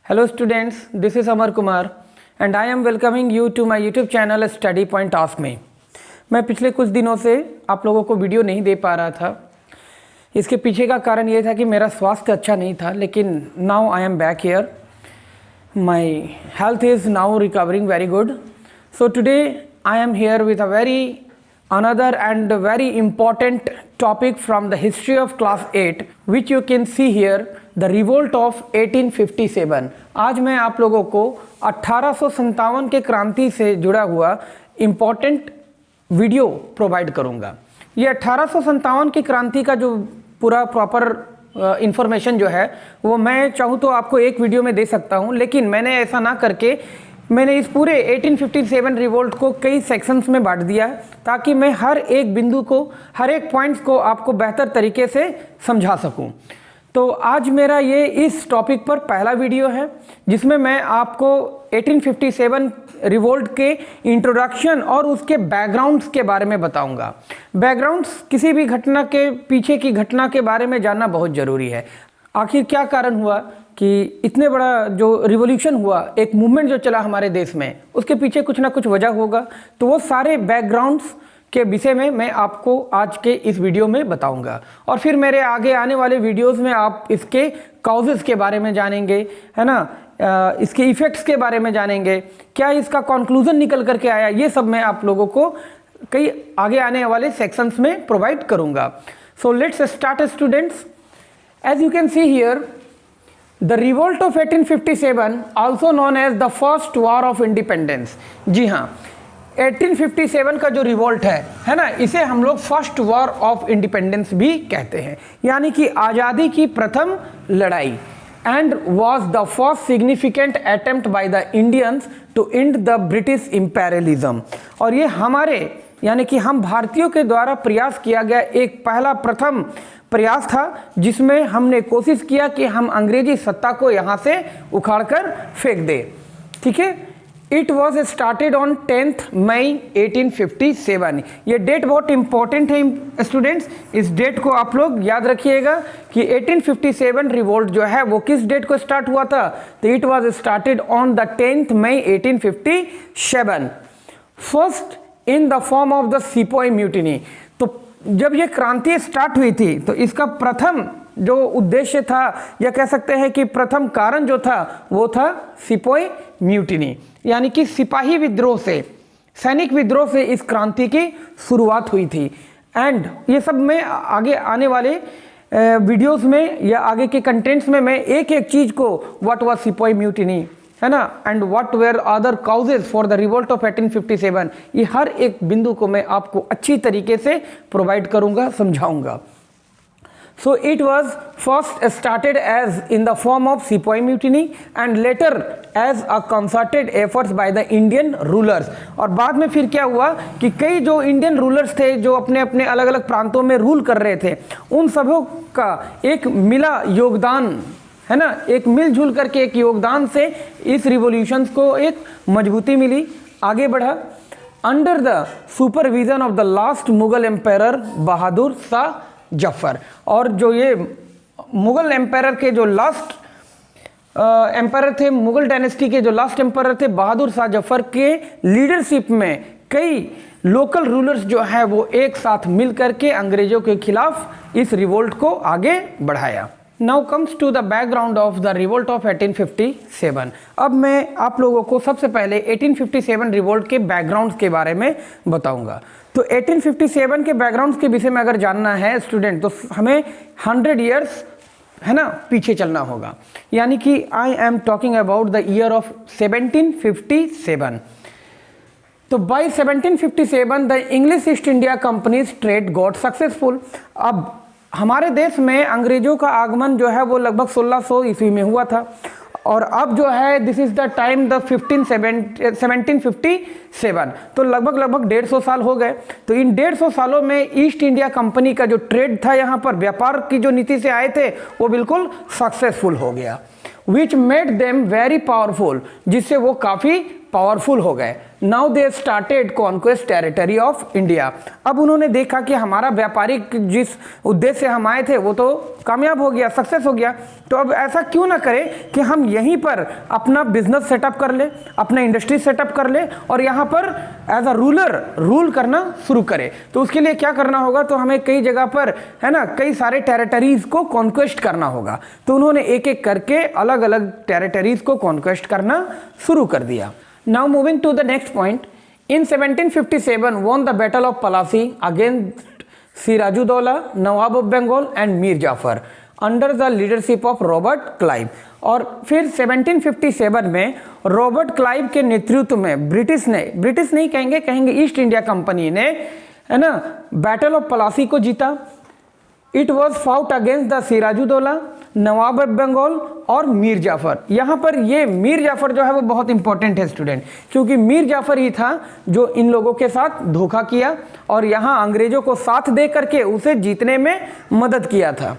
Hello students, this is Amar Kumar and I am welcoming you to my YouTube channel Study Point Ask Me। मैं पिछले कुछ दिनों से आप लोगों को वीडियो नहीं दे पा रहा था। इसके पीछे का कारण ये था कि मेरा स्वास्थ्य अच्छा नहीं था, लेकिन now I am back here. My health is now recovering very good. So today I am here with a very another and very important topic from the history of class 8 which you can see here, the revolt of 1857। आज मैं आप लोगों को 1857 के क्रांति से जुड़ा हुआ इम्पॉर्टेंट वीडियो प्रोवाइड करूंगा। ये 1857 की क्रांति का जो पूरा प्रॉपर इंफॉर्मेशन जो है वो मैं चाहूँ तो आपको एक वीडियो में दे सकता हूँ, लेकिन मैंने ऐसा ना करके मैंने इस पूरे 1857 रिवोल्ट को कई सेक्शंस में बांट दिया है ताकि मैं हर एक बिंदु को, हर एक पॉइंट्स को आपको बेहतर तरीके से समझा सकूं। तो आज मेरा ये इस टॉपिक पर पहला वीडियो है जिसमें मैं आपको 1857 रिवोल्ट के इंट्रोडक्शन और उसके बैकग्राउंड्स के बारे में बताऊंगा। बैकग्राउंड्स किसी भी घटना के पीछे की घटना के बारे में जानना बहुत ज़रूरी है। आखिर क्या कारण हुआ कि इतने बड़ा जो रिवॉल्यूशन हुआ, एक मूवमेंट जो चला हमारे देश में, उसके पीछे कुछ ना कुछ वजह होगा। तो वो सारे बैकग्राउंड्स के विषय में मैं आपको आज के इस वीडियो में बताऊंगा और फिर मेरे आगे आने वाले वीडियोस में आप इसके कॉजेज़ के बारे में जानेंगे, है ना, इसके इफ़ेक्ट्स के बारे में जानेंगे, क्या इसका कंक्लूजन निकल करके आया, ये सब मैं आप लोगों को कई आगे आने वाले सेक्शंस में प्रोवाइड करूँगा। So let's start students. As you can see here, the revolt of 1857, also known as the first war of independence। जी हाँ, 1857 का जो रिवोल्ट है ना, इसे हम लोग फर्स्ट वॉर ऑफ इंडिपेंडेंस भी कहते हैं, यानी कि आज़ादी की प्रथम लड़ाई। And was the first significant attempt by the Indians to end the British imperialism. और ये हमारे यानी कि हम भारतीयों के द्वारा प्रयास किया गया एक पहला प्रथम प्रयास था जिसमें हमने कोशिश किया कि हम अंग्रेजी सत्ता को यहाँ से उखाड़कर फेंक दे। ठीक है, it was started on 10 May 1857। ये डेट बहुत इंपॉर्टेंट है स्टूडेंट्स, इस डेट को आप लोग याद रखिएगा कि 1857 रिवोल्ट जो है वो किस डेट को स्टार्ट हुआ था। तो it was started on the 10 May 1857, first in the form of the sepoy mutiny. तो जब ये क्रांति स्टार्ट हुई थी तो इसका प्रथम जो उद्देश्य था, या कह सकते हैं कि प्रथम कारण जो था वो था सिपोई म्यूटिनी, यानी कि सिपाही विद्रोह से, सैनिक विद्रोह से इस क्रांति की शुरुआत हुई थी। एंड ये सब मैं आगे आने वाले वीडियोस में या आगे के कंटेंट्स में मैं एक एक चीज़ को, व्हाट वाज सिपोई म्यूटिनी, है ना, and what were other causes for the revolt of 1857, ये हर एक बिंदु को मैं आपको अच्छी तरीके से प्रोवाइड करूंगा, समझाऊंगा। So it was first started as in the form of sepoy mutiny and later as a concerted efforts by the Indian rulers. और बाद में फिर क्या हुआ कि कई जो इंडियन रूलर्स थे जो अपने अपने अलग अलग प्रांतों में रूल कर रहे थे, उन सबों का एक मिला योगदान, है ना, एक मिलजुल करके एक योगदान से इस रिवॉल्यूशन को एक मजबूती मिली, आगे बढ़ा। Under the supervision of the last Mughal empire Bahadur Shah Zafar. और जो ये मुगल एम्पायर के जो लास्ट एम्पायर थे, मुगल डायनेस्टी के जो लास्ट एम्पायर थे बहादुर शाह जफर के लीडरशिप में कई लोकल रूलर्स जो है वो एक साथ मिल करके अंग्रेजों के खिलाफ इस रिवोल्ट को आगे बढ़ाया। Now comes to the background of the revolt of 1857। अब मैं आप लोगों को सबसे पहले 1857 रिवोल्ट के बैकग्राउंड्स के बारे में बताऊंगा। तो 1857 के बैकग्राउंड्स के विषय में अगर जानना है स्टूडेंट तो हमें 100 ईयर्स, है ना, पीछे चलना होगा, यानी कि I am talking about the year of 1757। तो by 1757 the English east India companies trade got successful. अब हमारे देश में अंग्रेजों का आगमन जो है वो लगभग 1600 ईस्वी में हुआ था, और अब जो है this is the time the 1757, तो लगभग 150 साल हो गए। तो इन 150 सालों में ईस्ट इंडिया कंपनी का जो ट्रेड था, यहाँ पर व्यापार की जो नीति से आए थे, वो बिल्कुल सक्सेसफुल हो गया, which made them very powerful, जिससे वो काफ़ी पावरफुल हो गए। Now they started conquest territory of India. अब उन्होंने देखा कि हमारा व्यापारिक जिस उद्देश्य से हम आए थे वो तो कामयाब हो गया, सक्सेस हो गया, तो अब ऐसा क्यों ना करें कि हम यहीं पर अपना बिजनेस सेटअप कर ले, अपना इंडस्ट्री सेटअप कर ले और यहाँ पर एज अ रूलर रूल करना शुरू करें। तो उसके लिए क्या करना होगा, तो हमें कई जगह पर है ना कई सारे टेरिटरीज को कॉन्क्वेस्ट करना होगा। तो उन्होंने एक एक करके अलग अलग टेरिटरीज को कॉन्क्वेस्ट करना शुरू कर दिया। Now moving to the next point, in 1757 won the battle of Plassey against Sirajuddaulah, Nawab of Bengal and Mir Jafar under the leadership of Robert Clive. और फिर 1757 में रॉबर्ट क्लाइव के नेतृत्व में ब्रिटिश नहीं कहेंगे ईस्ट इंडिया कंपनी ने, है ना, बैटल ऑफ पलासी को जीता। It was fought against the Sirajuddaulah, Nawab of Bengal और मीर जाफर। यहाँ पर ये मीर जाफर जो है वो बहुत इंपॉर्टेंट है स्टूडेंट, क्योंकि मीर जाफर ही था जो इन लोगों के साथ धोखा किया और यहाँ अंग्रेजों को साथ दे करके उसे जीतने में मदद किया था।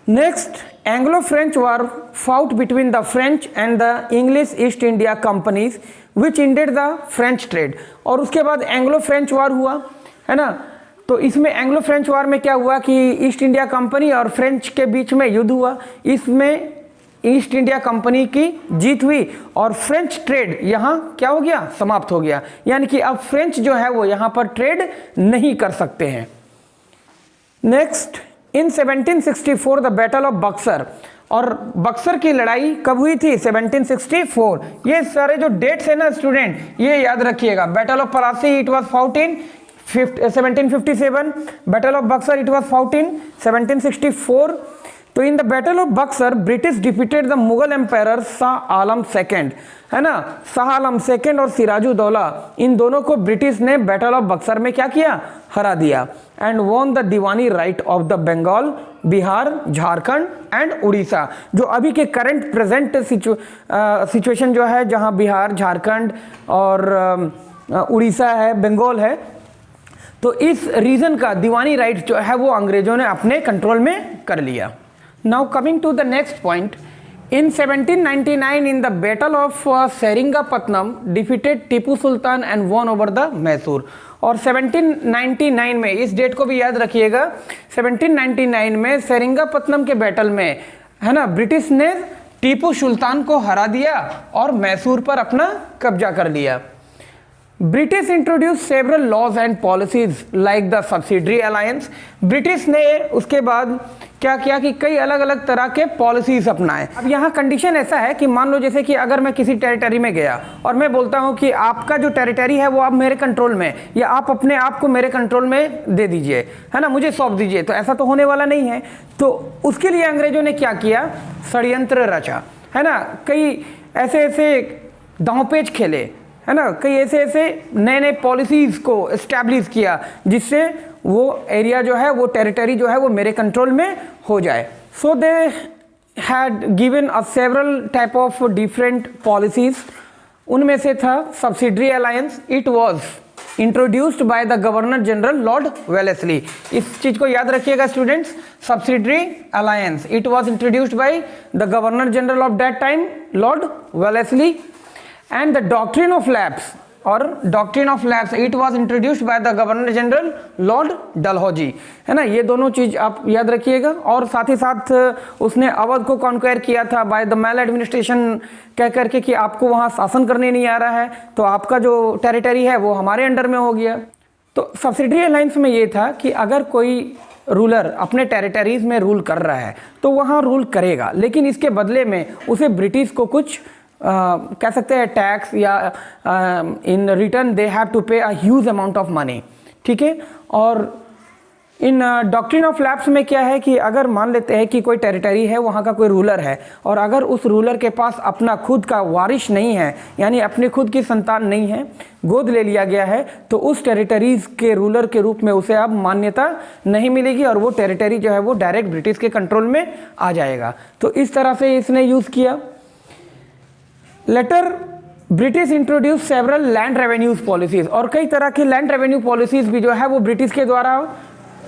Next, Anglo French war fought between the French and the English east India companies which ended the French trade. और उसके बाद एंग्लो फ्रेंच वार हुआ, है ना। तो इसमें एंग्लो फ्रेंच वार में क्या हुआ कि ईस्ट इंडिया कंपनी और फ्रेंच के बीच में युद्ध हुआ। इसमें ईस्ट इंडिया कंपनी की जीत हुई और फ्रेंच ट्रेड यहाँ क्या हो गया, समाप्त हो गया। यानी कि अब फ्रेंच जो है वो यहाँ पर ट्रेड नहीं कर सकते हैं। Next, in 1764 the battle of Buxar. और बक्सर की लड़ाई कब हुई थी, 1764। ये सारे जो डेट्स है ना स्टूडेंट, ये याद रखिएगा। Battle of Plassey it was fought in 1757, battle of Buxar it was fought in 1764। तो in the battle of Buxar British defeated the Mughal empire Shah Alam second, है ना। शाह आलम सेकेंड और सिराजुद्दौला, इन दोनों को ब्रिटिश ने बैटल ऑफ बक्सर में क्या किया, हरा दिया। And won the Diwani right of the Bengal, Bihar, Jharkhand and Orissa. जो अभी के करंट प्रेजेंट सिचुएशन जो है, जहां बिहार, झारखंड और उड़ीसा है, बंगाल है, तो इस रीजन का दीवानी राइट जो है वो अंग्रेजों ने अपने कंट्रोल में कर लिया। Now coming to the next point, in 1799 in the battle of Seringapatam defeated Tipu Sultan and won over the Mysore. और 1799 में, इस डेट को भी याद रखिएगा, 1799 में सेरिंगापत्तनम के बैटल में, है ना, ब्रिटिश ने टीपू सुल्तान को हरा दिया और मैसूर पर अपना कब्जा कर लिया। British introduce several laws and policies like the subsidiary alliance. British ने उसके बाद क्या किया कि कई अलग अलग तरह के पॉलिसीज अपनाए। अब यहाँ कंडीशन ऐसा है कि मान लो जैसे कि अगर मैं किसी टेरिटरी में गया और मैं बोलता हूँ कि आपका जो टेरिटरी है वो अब मेरे कंट्रोल में, या आप अपने आप को मेरे कंट्रोल में दे दीजिए, है ना, मुझे सौंप दीजिए, तो ऐसा तो होने वाला नहीं है। तो उसके लिए अंग्रेजों ने क्या किया, षड्यंत्र रचा, है ना, कई ऐसे दांवपेच खेले, है ना, कई ऐसे नए पॉलिसीज को एस्टैब्लिश किया जिससे वो एरिया जो है, वो टेरिटरी जो है वो मेरे कंट्रोल में हो जाए। So they had given a several type of different policies. उनमें से था subsidiary alliance. It was introduced by the governor general lord Wellesley. इस चीज को याद रखिएगा students, subsidiary alliance, it was introduced by the governor general of that time lord Wellesley. And the doctrine of lapse, और doctrine of lapse, it was introduced by the governor general lord Dalhousie, है ना। ये दोनों चीज आप याद रखिएगा। और साथ ही साथ उसने अवध को कॉन्क्वायर किया था बाय द मैल एडमिनिस्ट्रेशन, कह करके कि आपको वहाँ शासन करने नहीं आ रहा है, तो आपका जो टेरिटरी है वो हमारे अंडर में हो गया। तो सब्सिडरी अलायंस में ये था कि अगर कोई रूलर अपने टेरिटरीज में रूल कर रहा है तो वहाँ रूल करेगा, लेकिन इसके बदले में उसे ब्रिटिश को कुछ कह सकते हैं टैक्स, या in return they have to pay a huge amount of money, ठीक है। और इन डॉक्ट्रिन ऑफ लैप्स में क्या है कि अगर मान लेते हैं कि कोई टेरिटरी है, वहाँ का कोई रूलर है, और अगर उस रूलर के पास अपना खुद का वारिश नहीं है, यानी अपनी खुद की संतान नहीं है, गोद ले लिया गया है, तो उस टेरिटरीज के रूलर के रूप में उसे अब मान्यता नहीं मिलेगी और वो टेरिटरी जो है वो डायरेक्ट ब्रिटिश के कंट्रोल में आ जाएगा। तो इस तरह से इसने यूज़ किया। Later British introduce several land revenues policies, और कई तरह की लैंड रेवेन्यू पॉलिसीज भी जो है वो ब्रिटिश के द्वारा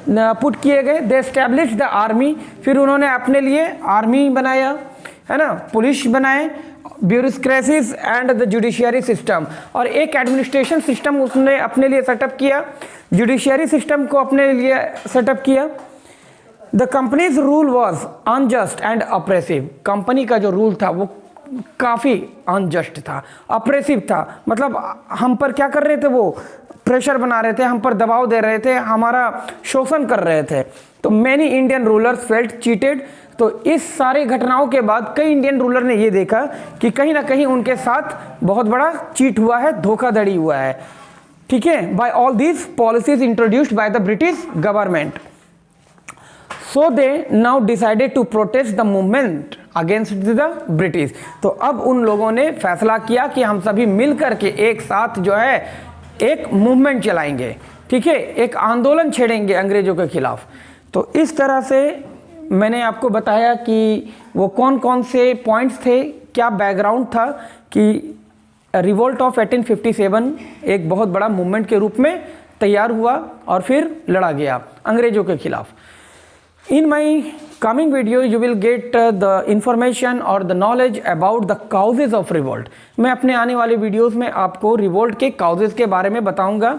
पुट किए गए। दे एस्टैब्लिश द आर्मी, फिर उन्होंने अपने लिए आर्मी बनाया, है ना, पुलिस बनाए, bureaucracies and the judiciary system, और एक एडमिनिस्ट्रेशन सिस्टम उसने अपने लिए सेटअप किया, जुडिशियरी सिस्टम को अपने लिए सेटअप किया। The companies rule was unjust and oppressive, company का जो रूल था वो काफ़ी अनजस्ट था, अप्रेसिव था, मतलब हम पर क्या कर रहे थे, वो प्रेशर बना रहे थे, हम पर दबाव दे रहे थे, हमारा शोषण कर रहे थे। तो many Indian rulers felt cheated, तो इस सारी घटनाओं के बाद कई इंडियन रूलर ने ये देखा कि कहीं ना कहीं उनके साथ बहुत बड़ा चीट हुआ है, धोखाधड़ी हुआ है, ठीक है, by all these policies introduced by the British government. So they now decided to protest the movement against the British. तो अब उन लोगों ने फैसला किया कि हम सभी मिल करके एक साथ जो है एक मूवमेंट चलाएंगे, ठीक है, एक आंदोलन छेड़ेंगे अंग्रेजों के खिलाफ। तो इस तरह से मैंने आपको बताया कि वो कौन कौन से पॉइंट्स थे, क्या बैकग्राउंड था कि रिवोल्ट ऑफ 1857 एक बहुत बड़ा मूवमेंट के रूप में तैयार हुआ और फिर लड़ा गया अंग्रेजों के खिलाफ। In my coming video you will get the information or the knowledge about the causes of revolt। मैं अपने आने वाले वीडियोस में आपको रिवोल्ट के काउजेज के बारे में बताऊंगा,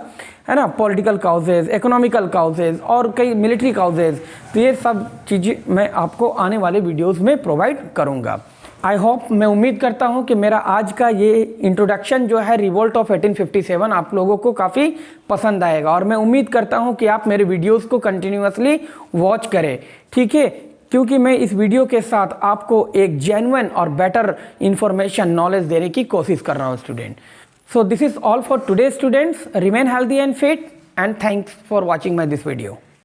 है ना, पॉलिटिकल काउजेज, इकोनॉमिकल काउजेज और कई मिलिट्री काउजेज। तो ये सब चीज़ें मैं आपको आने वाले वीडियोस में प्रोवाइड करूंगा। आई होप, मैं उम्मीद करता हूं कि मेरा आज का ये इंट्रोडक्शन जो है रिवोल्ट ऑफ 1857 आप लोगों को काफ़ी पसंद आएगा, और मैं उम्मीद करता हूं कि आप मेरे वीडियोस को कंटिन्यूअसली वॉच करें, ठीक है, क्योंकि मैं इस वीडियो के साथ आपको एक जेन्युइन और बेटर इंफॉर्मेशन, नॉलेज देने की कोशिश कर रहा हूँ student. So this is all for today students, remain healthy and fit and thanks for watching my this video.